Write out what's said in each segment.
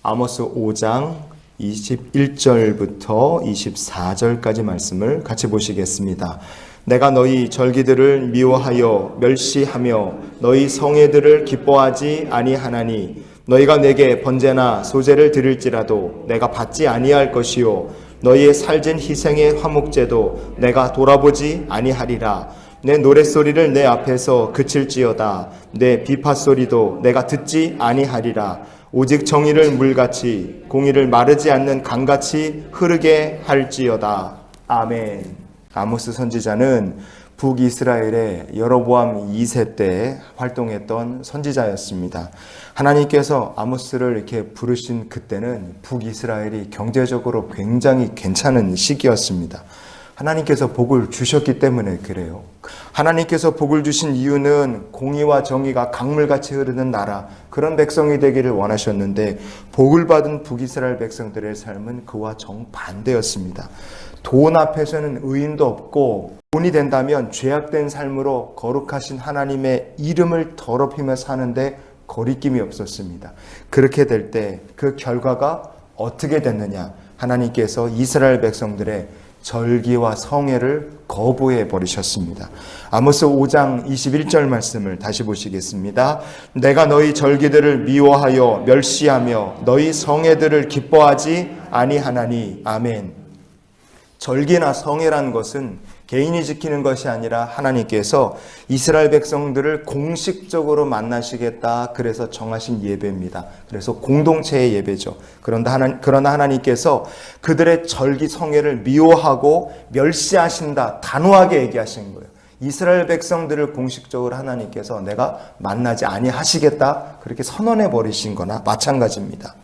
아모스 5장 21절부터 24절까지 말씀을 같이 보시겠습니다. 내가 너희 절기들을 미워하여 멸시하며 너희 성회들을 기뻐하지 아니하나니 너희가 내게 번제나 소제를 드릴지라도 내가 받지 아니할 것이요 너희의 살진 희생의 화목제도 내가 돌아보지 아니하리라. 내 노랫소리를 내 앞에서 그칠지어다. 내 비파소리도 내가 듣지 아니하리라. 오직 정의를 물같이 공의를 마르지 않는 강같이 흐르게 할지어다. 아멘. 아모스 선지자는 북이스라엘의 여로보암 2세 때 활동했던 선지자였습니다. 하나님께서 아모스를 이렇게 부르신 그때는 북이스라엘이 경제적으로 굉장히 괜찮은 시기였습니다. 하나님께서 복을 주셨기 때문에 그래요. 하나님께서 복을 주신 이유는 공의와 정의가 강물같이 흐르는 나라, 그런 백성이 되기를 원하셨는데 복을 받은 북이스라엘 백성들의 삶은 그와 정반대였습니다. 돈 앞에서는 의인도 없고 돈이 된다면 죄악된 삶으로 거룩하신 하나님의 이름을 더럽히며 사는데 거리낌이 없었습니다. 그렇게 될 때 그 결과가 어떻게 됐느냐? 하나님께서 이스라엘 백성들의 절기와 성회를 거부해 버리셨습니다. 아모스 5장 21절 말씀을 다시 보시겠습니다. 내가 너희 절기들을 미워하여 멸시하며 너희 성회들을 기뻐하지 아니하나니. 아멘. 절기나 성회란 것은 개인이 지키는 것이 아니라 하나님께서 이스라엘 백성들을 공식적으로 만나시겠다, 그래서 정하신 예배입니다. 그래서 공동체의 예배죠. 그러나 하나님께서 그들의 절기 성회를 미워하고 멸시하신다, 단호하게 얘기하신 거예요. 이스라엘 백성들을 공식적으로 하나님께서 내가 만나지 아니하시겠다, 그렇게 선언해 버리신 거나 마찬가지입니다.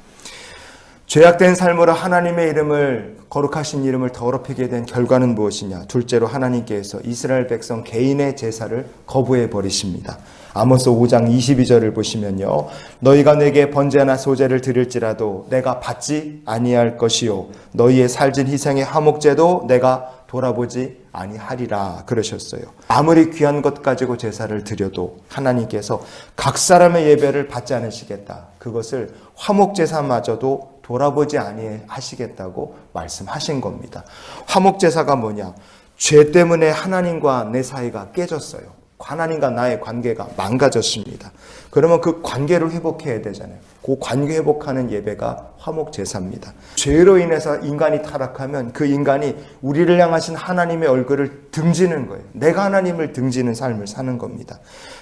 죄악된 삶으로 하나님의 이름을, 거룩하신 이름을 더럽히게 된 결과는 무엇이냐? 둘째로 하나님께서 이스라엘 백성 개인의 제사를 거부해 버리십니다. 아모스 5장 22절을 보시면요, 너희가 내게 번제나 소제를 드릴지라도 내가 받지 아니할 것이요 너희의 살진 희생의 화목제도 내가 돌아보지 아니하리라 그러셨어요. 아무리 귀한 것 가지고 제사를 드려도 하나님께서 각 사람의 예배를 받지 않으시겠다, 그것을 화목제사마저도 돌아보지 아니하시겠다고 말씀하신 겁니다. 화목제사가 뭐냐? 죄 때문에 하나님과 내 사이가 깨졌어요. 하나님과 나의 관계가 망가졌습니다. 그러면 그 관계를 회복해야 되잖아요. 그 관계 회복하는 예배가 화목제사입니다. 죄로 인해서 인간이 타락하면 그 인간이 우리를 향하신 하나님의 얼굴을 등지는 거예요. 내가 하나님을 등지는 삶을 사는 겁니다.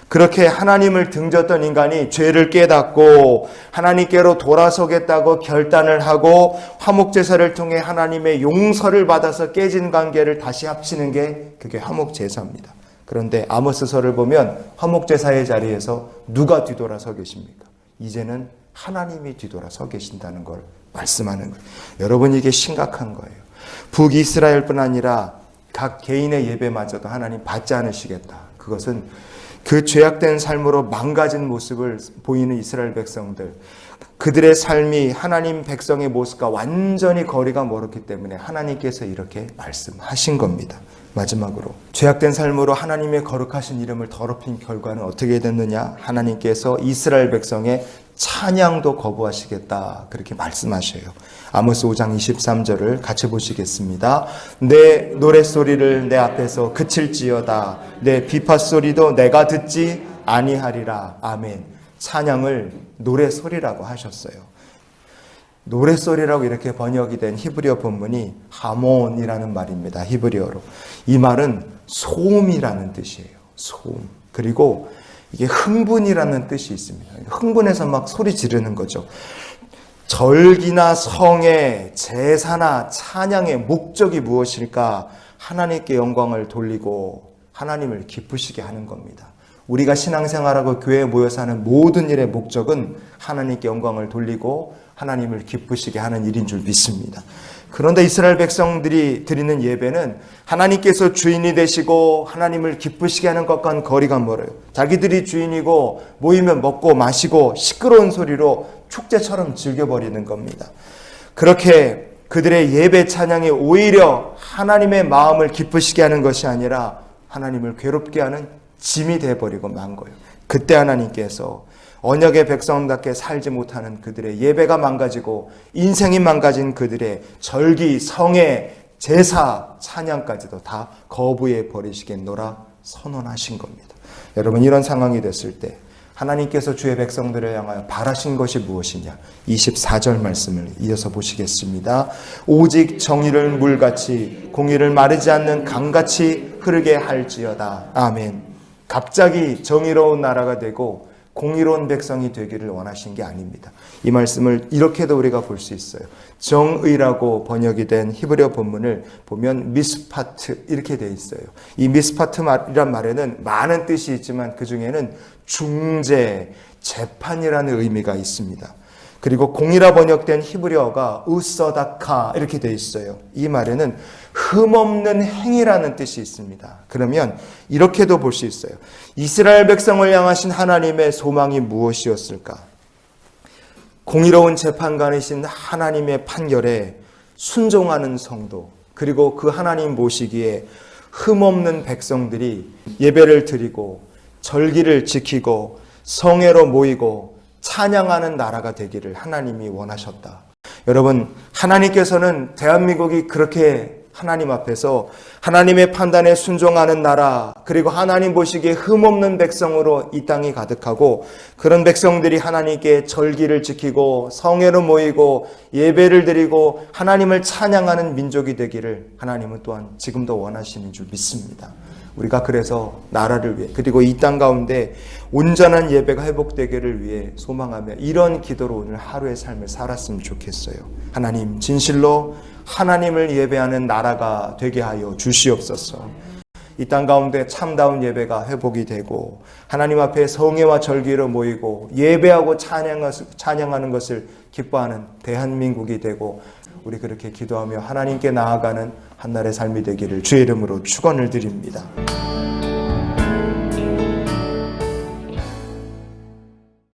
그렇게 하나님을 등졌던 인간이 죄를 깨닫고 하나님께로 돌아서겠다고 결단을 하고 화목제사를 통해 하나님의 용서를 받아서 깨진 관계를 다시 합치는 게 그게 화목제사입니다. 그런데 아모스서를 보면 화목제사의 자리에서 누가 뒤돌아서 계십니까? 이제는 하나님이 뒤돌아서 계신다는 걸 말씀하는 거예요. 여러분, 이게 심각한 거예요. 북이스라엘뿐 아니라 각 개인의 예배마저도 하나님 받지 않으시겠다. 그것은 그 죄악된 삶으로 망가진 모습을 보이는 이스라엘 백성들, 그들의 삶이 하나님 백성의 모습과 완전히 거리가 멀었기 때문에 하나님께서 이렇게 말씀하신 겁니다. 마지막으로 죄악된 삶으로 하나님의 거룩하신 이름을 더럽힌 결과는 어떻게 됐느냐? 하나님께서 이스라엘 백성의 찬양도 거부하시겠다, 그렇게 말씀하셔요. 아모스 5장 23절을 같이 보시겠습니다. 내 노랫소리를 내 앞에서 그칠지어다. 내 비파소리도 내가 듣지 아니하리라. 아멘. 찬양을 노랫소리라고 하셨어요. 노랫소리라고 이렇게 번역이 된 히브리어 본문이 하몬이라는 말입니다. 히브리어로. 이 말은 소음이라는 뜻이에요. 소음. 그리고 이게 흥분이라는 뜻이 있습니다. 흥분해서 막 소리 지르는 거죠. 절기나 성회, 제사나 찬양의 목적이 무엇일까? 하나님께 영광을 돌리고 하나님을 기쁘시게 하는 겁니다. 우리가 신앙생활하고 교회에 모여서 하는 모든 일의 목적은 하나님께 영광을 돌리고 하나님을 기쁘시게 하는 일인 줄 믿습니다. 그런데 이스라엘 백성들이 드리는 예배는 하나님께서 주인이 되시고 하나님을 기쁘시게 하는 것과는 거리가 멀어요. 자기들이 주인이고 모이면 먹고 마시고 시끄러운 소리로 축제처럼 즐겨버리는 겁니다. 그렇게 그들의 예배 찬양이 오히려 하나님의 마음을 기쁘시게 하는 것이 아니라 하나님을 괴롭게 하는 짐이 되어버리고 만 거예요. 그때 하나님께서 언약의 백성답게 살지 못하는 그들의 예배가 망가지고 인생이 망가진 그들의 절기, 성회, 제사, 찬양까지도 다 거부해 버리시겠노라 선언하신 겁니다. 여러분, 이런 상황이 됐을 때 하나님께서 주의 백성들을 향하여 바라신 것이 무엇이냐? 24절 말씀을 이어서 보시겠습니다. 오직 정의를 물같이 공의를 마르지 않는 강같이 흐르게 할지어다. 아멘. 갑자기 정의로운 나라가 되고 공의로운 백성이 되기를 원하신 게 아닙니다. 이 말씀을 이렇게도 우리가 볼 수 있어요. 정의라고 번역이 된 히브리어 본문을 보면 미스파트 이렇게 돼 있어요. 이 미스파트이란 말에는 많은 뜻이 있지만 그 중에는 중재, 재판이라는 의미가 있습니다. 그리고 공의라 번역된 히브리어가 우서다카 이렇게 돼 있어요. 이 말에는 흠없는 행위라는 뜻이 있습니다. 그러면 이렇게도 볼 수 있어요. 이스라엘 백성을 향하신 하나님의 소망이 무엇이었을까? 공의로운 재판관이신 하나님의 판결에 순종하는 성도, 그리고 그 하나님 모시기에 흠없는 백성들이 예배를 드리고 절기를 지키고 성회로 모이고 찬양하는 나라가 되기를 하나님이 원하셨다. 여러분, 하나님께서는 대한민국이 그렇게 하나님 앞에서 하나님의 판단에 순종하는 나라, 그리고 하나님 보시기에 흠없는 백성으로 이 땅이 가득하고 그런 백성들이 하나님께 절기를 지키고 성회로 모이고 예배를 드리고 하나님을 찬양하는 민족이 되기를 하나님은 또한 지금도 원하시는 줄 믿습니다. 우리가 그래서 나라를 위해, 그리고 이 땅 가운데 온전한 예배가 회복되기를 위해 소망하며 이런 기도로 오늘 하루의 삶을 살았으면 좋겠어요. 하나님, 진실로 하나님을 예배하는 나라가 되게 하여 주시옵소서. 이 땅 가운데 참다운 예배가 회복이 되고 하나님 앞에 성회와 절기로 모이고 예배하고 찬양하는 것을 기뻐하는 대한민국이 되고, 우리 그렇게 기도하며 하나님께 나아가는 한날의 삶이 되기를 주의 이름으로 축원을 드립니다.